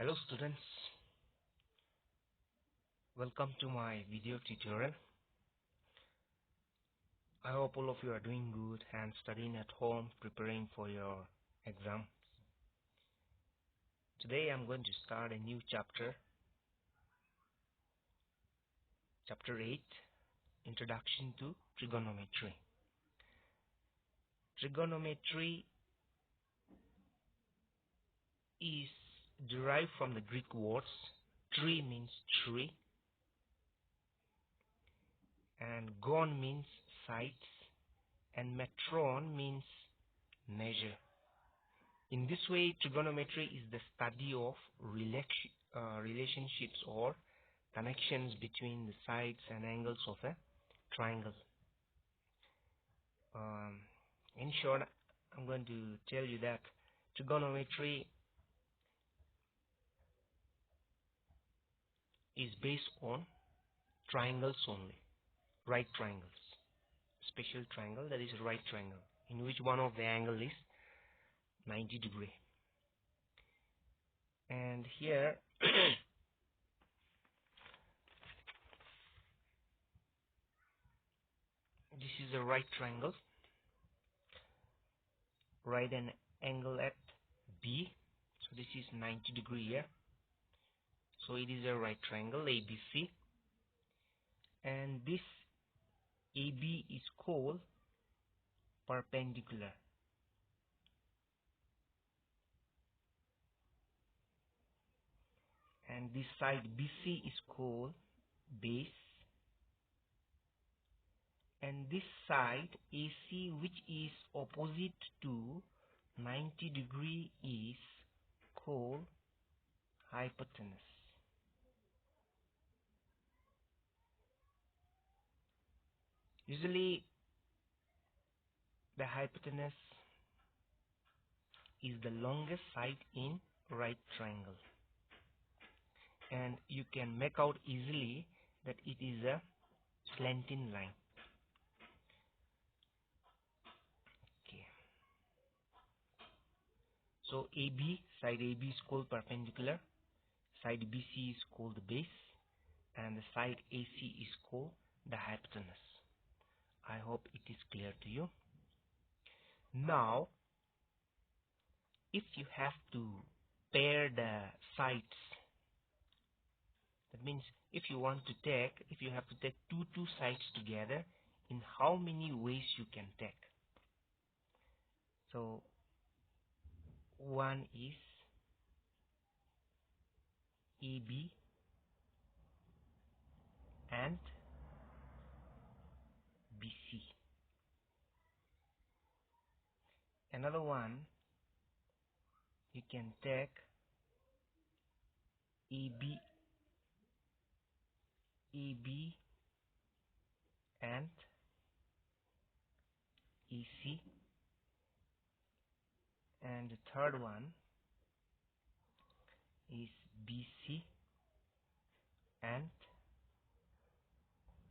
Hello students, welcome to my video tutorial. I hope all of you are doing good and studying at home, preparing for your exam. Today I'm going to start a new chapter, chapter 8, Introduction to Trigonometry. Trigonometry is derived from the Greek words. Tri means tree and gon means sides and metron means measure. In this way, trigonometry is the study of relationships or connections between the sides and angles of a triangle. In short, I'm going to tell you that trigonometry is based on triangles only, right triangles. Special triangle, that is right triangle, in which one of the angle is 90 degree. And here this is a right triangle, right an angle at B, so this is 90 degree here, so it is a right triangle ABC, and this AB is called perpendicular, and this side BC is called base, and this side AC, which is opposite to 90 degree, is called hypotenuse. Usually the hypotenuse is the longest side in right triangle, and you can make out easily that it is a slanting line. Okay, so side AB is called perpendicular, side BC is called the base, and the side AC is called the hypotenuse. I hope it is clear to you. Now, if you have to pair the sides, that means if you have to take two sides together, in how many ways you can take? So one is AB and BC. Another one, you can take AB and EC, and the third one is BC and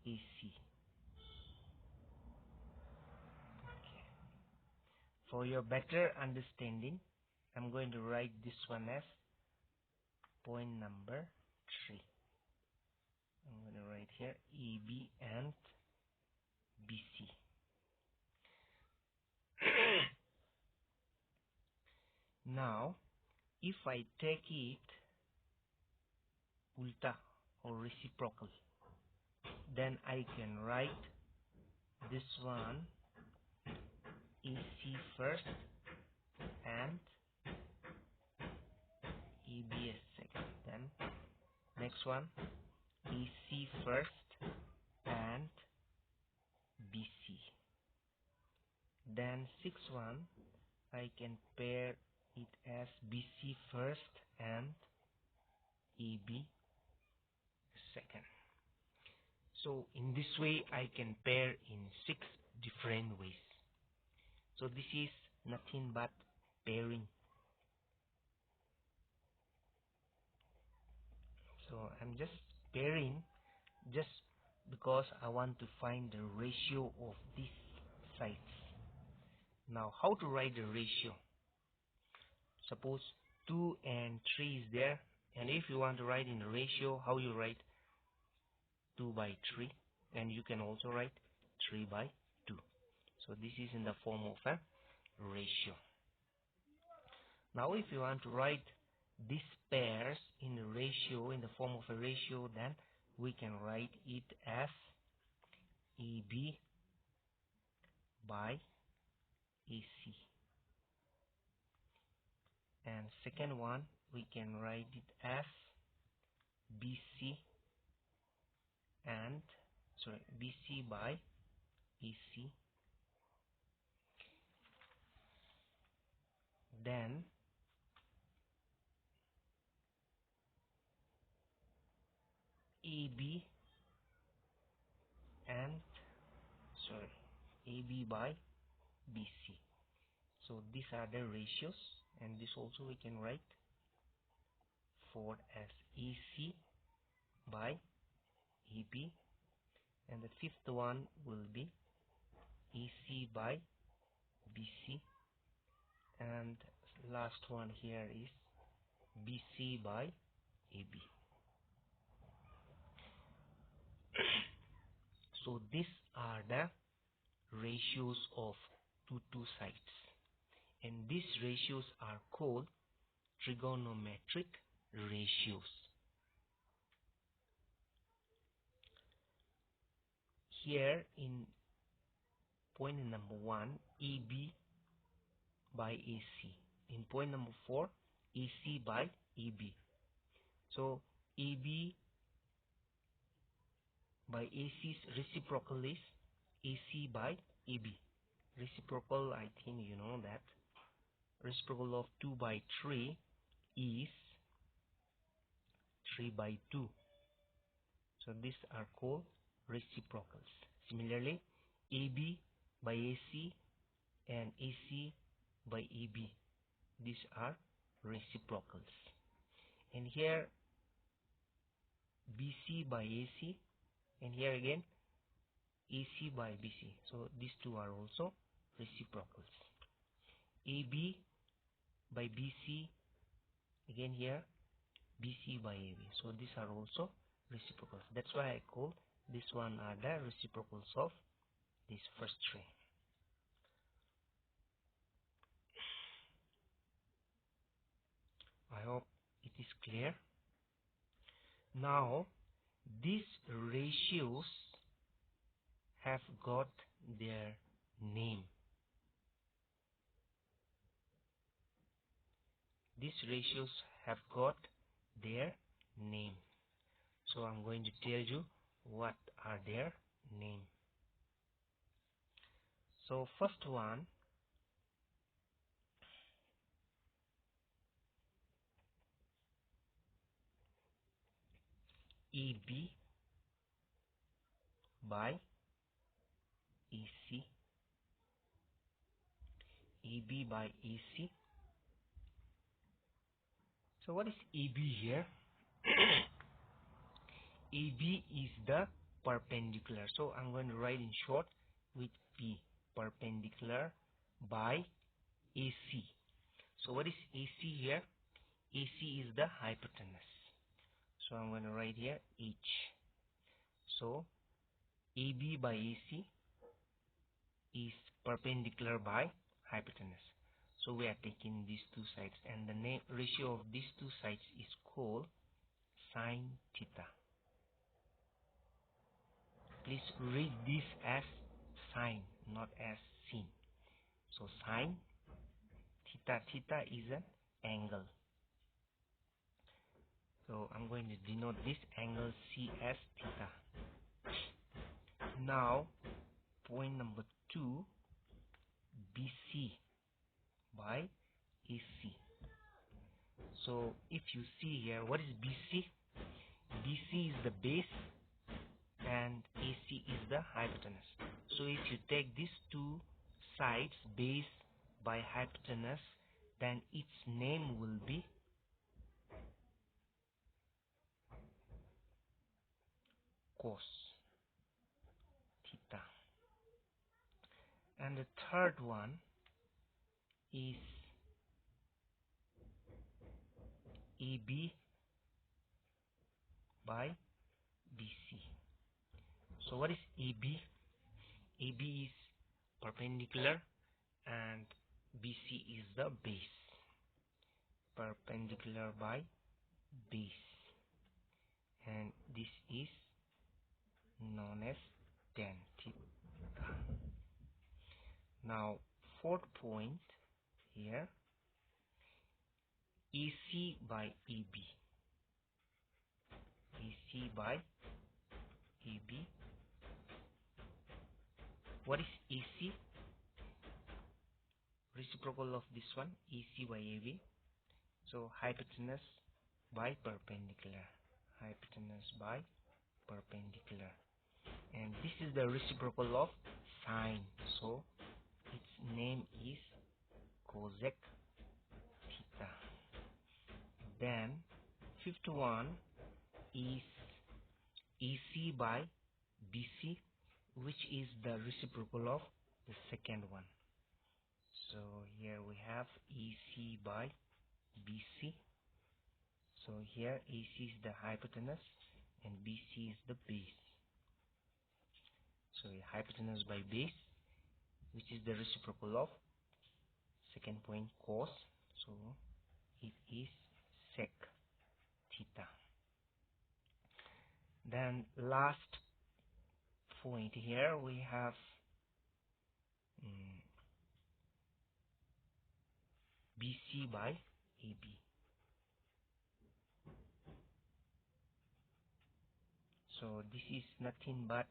AC. Okay. For your better understanding, I'm going to write this one as point number 3. I'm going to write here AB and BC. Now, if I take it ulta or reciprocal, then I can write this one EC first and EB second. Then next one EC first and BC. Then sixth one, I can pair it as BC first and EB second. So in this way I can pair in 6 different ways. So this is nothing but pairing. So I'm just pairing just because I want to find the ratio of these sides. Now how to write the ratio? Suppose 2 and 3 is there, And if you want to write in ratio, how you write 2 by 3, and you can also write 3 by 2. So this is in the form of a ratio. Now if you want to write these pairs in a ratio, in the form of a ratio, then we can write it as AB by AC. And second one, we can write it as BC and BC by AC. Then AB and AB by BC. So these are the ratios, and this also we can write for as AC by AB, and the fifth one will be AC by BC, and last one here is BC by AB. So these are the ratios of two sides, and these ratios are called trigonometric ratios. Here in point number 1, AB by AC. In point number 4, AC by AB. So AB by AC's reciprocal is AC by AB. Reciprocal, I think you know that. Reciprocal of 2 by 3 is 3 by 2. So these are called reciprocals. Similarly, AB by AC and AC by AB, these are reciprocals. And here BC by AC, and here again AC by BC. So these two are also reciprocals. AB by BC, again here BC by AB. So these are also reciprocals. That's why I call this one are the reciprocals of these first three. I hope it is clear. Now these ratios have got their name. These ratios have got their name. So I'm going to tell you what are their name. So first one, EB by EC. EB by EC. So what is EB here? EB is the perpendicular. So I'm going to write in short with P, perpendicular by AC. So what is AC here? AC is the hypotenuse. So I'm going to write here H. So AB by AC is perpendicular by hypotenuse. So we are taking these two sides, and the ratio of these two sides is called sine theta. Please read this as sine, not as sin. So sine theta, theta is an angle. So I'm going to denote this angle C as theta. Now point number 2, BC by AC. So if you see here, what is BC? BC is the base and AC is the hypotenuse. So if you take these two sides, base by hypotenuse, then its name will be cos theta. And the third one is AB by BC. So what is AB? AB is perpendicular and BC is the base. Perpendicular by base, and this is known as tan theta. Now fourth point here, AC by AB. AC by AB. What is AC? Reciprocal of this one, AC by AB. So hypotenuse by perpendicular. Hypotenuse by perpendicular. And this is the reciprocal of sine. So its name is cosec theta. Then fifth one is AC by BC, which is the reciprocal of the second one. So here we have AC by BC. So here AC is the hypotenuse and BC is the base. So hypotenuse by base, which is the reciprocal of second point cos. So it is sec theta. Then last point here we have BC by AB. So this is nothing but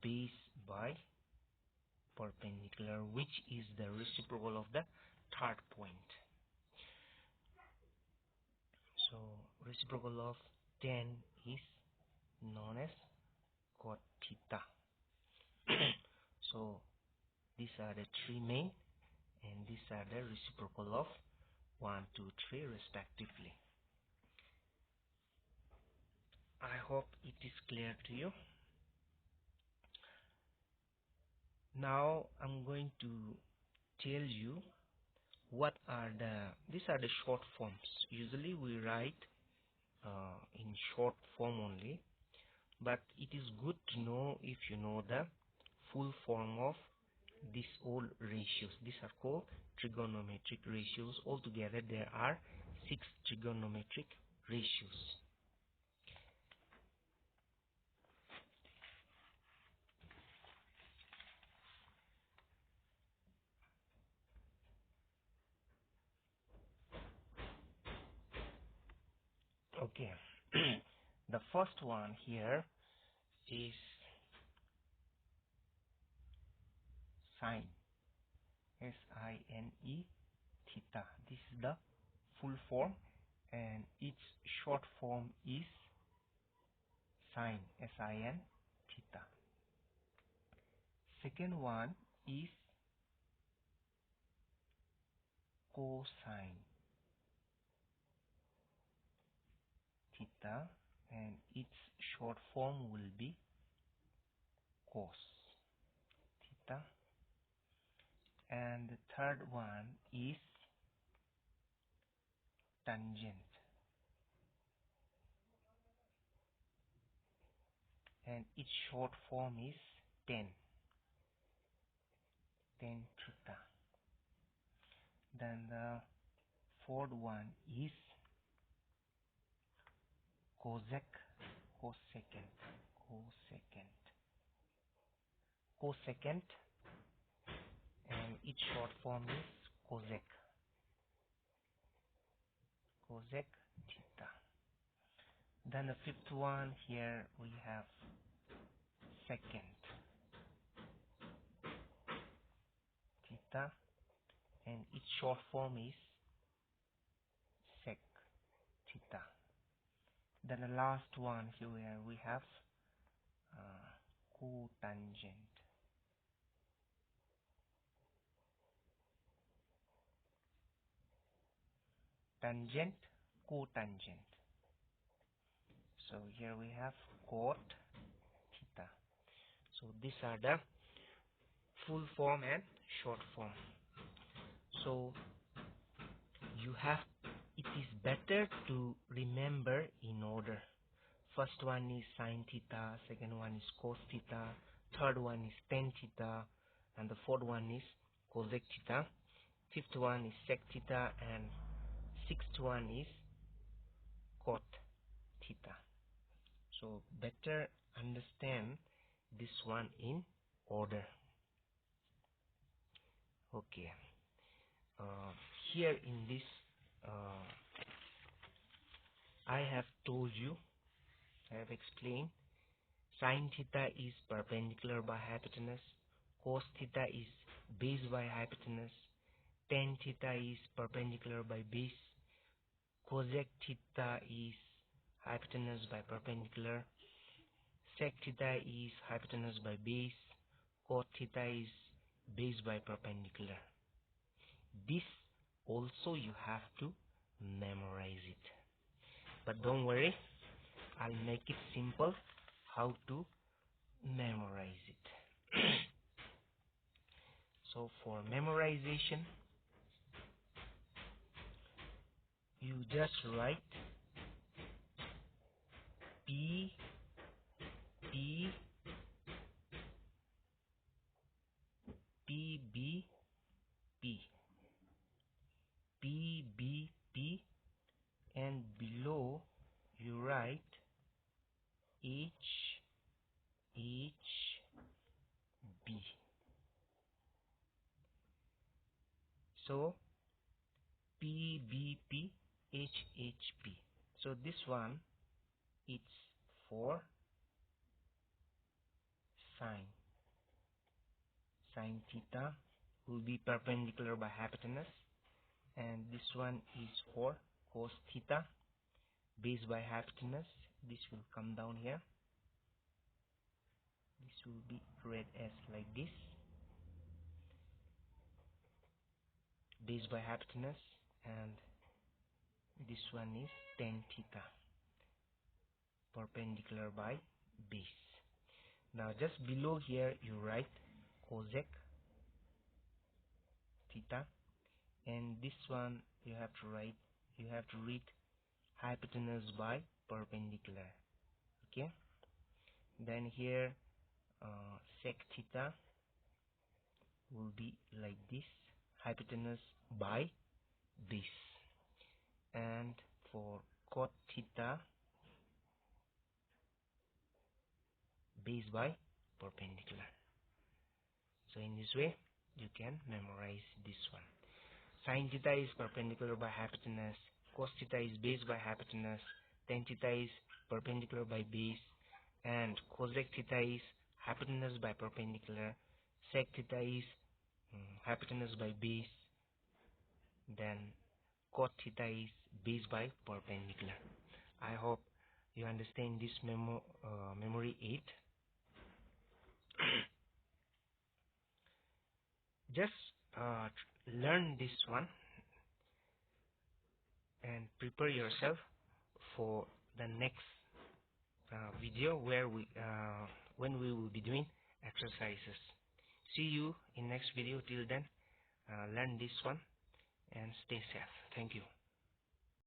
base by perpendicular, which is the reciprocal of the third point. So reciprocal of tan is known as cot theta. So these are the three main, and these are the reciprocal of 1, 2, 3 respectively. I hope it is clear to you. Now I'm going to tell you these are the short forms. Usually we write in short form only, but it is good to know if you know the full form of these all ratios. These are called trigonometric ratios. Altogether there are 6 trigonometric ratios. Okay. The first one here is sine, S-I-N-E theta. This is the full form, and its short form is sine, S-I-N theta. Second one is cosine theta, and its short form will be cos theta. And the third one is tangent, and its short form is tan theta. Then the fourth one is cosecant, and its short form is cosec theta. Then the fifth one here we have secant theta, and its short form is sec theta. Then the last one here we have cotangent. Tangent, cotangent. So here we have cot theta. So these are the full form and short form. So it is better to remember in order. First one is sine theta, second one is cos theta, third one is tan theta, and the fourth one is cosec theta. Fifth one is sec theta, and sixth one is cot theta. So better understand this one in order. Okay. Here in this, I have told you, I have explained, sine theta is perpendicular by hypotenuse, cos theta is base by hypotenuse, tan theta is perpendicular by base, cosec theta is hypotenuse by perpendicular, sec theta is hypotenuse by base, cot theta is base by perpendicular. This also you have to memorize it. But don't worry, I'll make it simple how to memorize it. So for memorization, you just write P P P B P P B P, and below you write H H B. So P B P H H P. So this one, it's for sine. Sine theta will be perpendicular by hypotenuse, and this one is for cos theta, base by hypotenuse. This will come down here. This will be read as like this, base by hypotenuse, and this one is tan theta, perpendicular by base. Now just below here you write cosec theta, and this one you have to read hypotenuse by perpendicular. Okay, then here sec theta will be like this, hypotenuse by base, and for cot theta, base by perpendicular. So in this way you can memorize this one. Sine theta is perpendicular by hypotenuse, cos theta is base by hypotenuse, tan theta is perpendicular by base, and cosec theta is hypotenuse by perpendicular, sec theta is hypotenuse by base, then cot theta is base by perpendicular. I hope you understand this memory aid. Just learn this one and prepare yourself for the next video where when we will be doing exercises. See you in next video. Till then, learn this one and stay safe. Thank you.